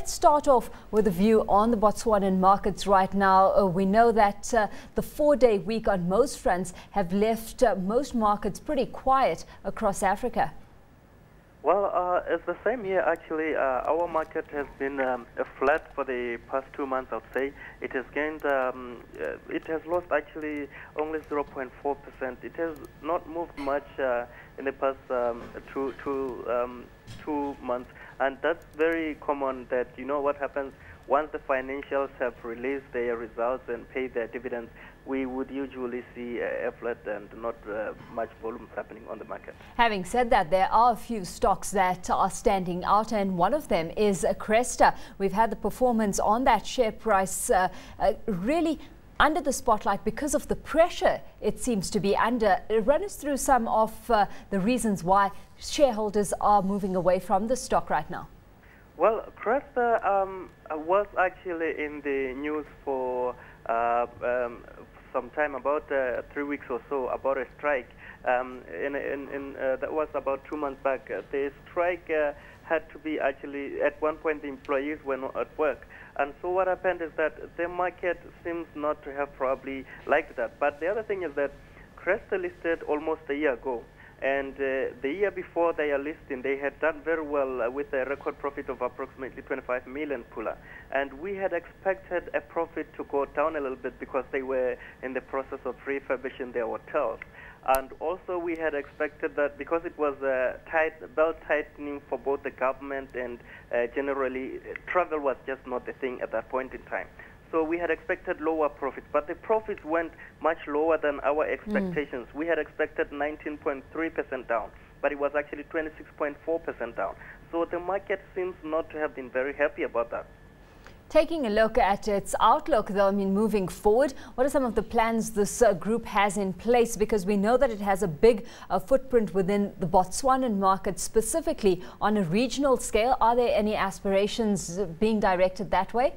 let's start off with a view on the Botswanan markets right now. We know that the 4-day week on most fronts have left most markets pretty quiet across Africa. Well, it's the same here actually. Our market has been flat for the past 2 months, I'd say. It has gained, it has lost actually only 0.4%. It has not moved much in the past two months. And that's very common that, you know, what happens once the financials have released their results and paid their dividends, we would usually see a flat and not much volume happening on the market. Having said that, there are a few stocks that are standing out, and one of them is Cresta. We've had the performance on that share price really under the spotlight because of the pressure it seems to be under. Run us through some of the reasons why shareholders are moving away from the stock right now. Well, Cresta was actually in the news for some time, about 3 weeks or so, about a strike. That was about 2 months back. The strike had to be actually, at one point the employees were not at work. And so what happened is that the market seems not to have probably liked that. But the other thing is that Cresta listed almost a year ago. And the year before their listing, they had done very well with a record profit of approximately 25 million pula. And we had expected a profit to go down a little bit because they were in the process of refurbishing their hotels. And also we had expected that because it was belt tightening for both the government and generally travel was just not the thing at that point in time. So we had expected lower profits, but the profits went much lower than our expectations. We had expected 19.3% down, but it was actually 26.4% down. So the market seems not to have been very happy about that. Taking a look at its outlook, though, I mean, moving forward, what are some of the plans this group has in place? Because we know that it has a big footprint within the Botswanan market, specifically on a regional scale. Are there any aspirations being directed that way?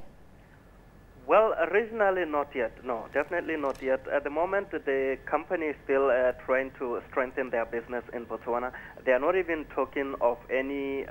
Well, regionally not yet. No, definitely not yet. At the moment, the company is still trying to strengthen their business in Botswana. They are not even talking of any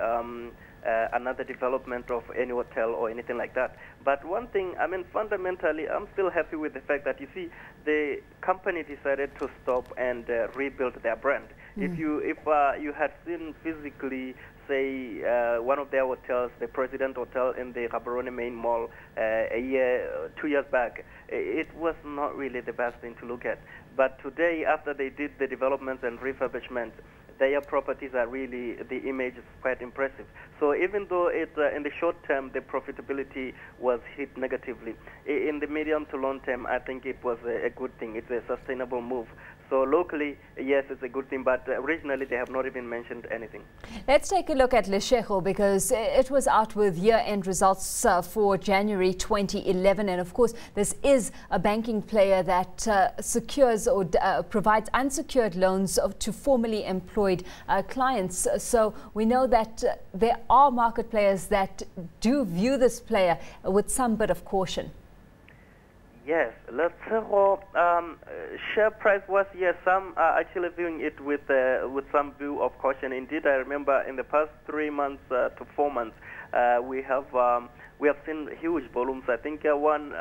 another development of any hotel or anything like that. But one thing, I mean, fundamentally, I'm still happy with the fact that, you see, the company decided to stop and rebuild their brand. If you had seen physically, say, one of their hotels, the President Hotel in the Gaborone Main Mall, 2 years back, it was not really the best thing to look at. But today, after they did the developments and refurbishments, their properties are really, the image is quite impressive. So even though in the short term, the profitability was hit negatively, in the medium to long term, I think it was a good thing. It's a sustainable move. So locally, yes, it's a good thing, but regionally, they have not even mentioned anything. Let's take a look at Lesego, because it was out with year-end results for January 2011. And of course, this is a banking player that secures or provides unsecured loans to formerly employed clients. So we know that there are market players that do view this player with some bit of caution. Yes, Lesego share price was, yes, some are actually viewing it with some view of caution. Indeed, I remember in the past 3 months to 4 months, we have seen huge volumes. I think one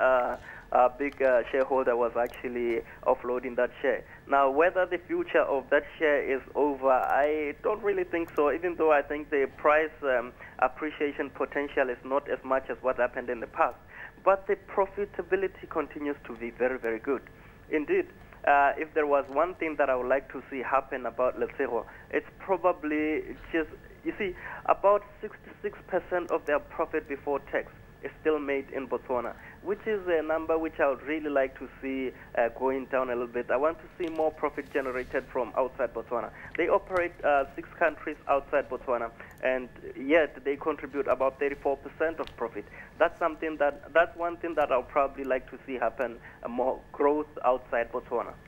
big shareholder was actually offloading that share. Now, whether the future of that share is over, I don't really think so, even though I think the price appreciation potential is not as much as what happened in the past. But the profitability continues to be very, very good. Indeed, if there was one thing that I would like to see happen about Lesego, it's probably just, you see, about 66% of their profit before tax is still made in Botswana, which is a number which I would really like to see going down a little bit. I want to see more profit generated from outside Botswana. They operate 6 countries outside Botswana, and yet they contribute about 34% of profit. That's one thing that I'll probably like to see happen, more growth outside Botswana.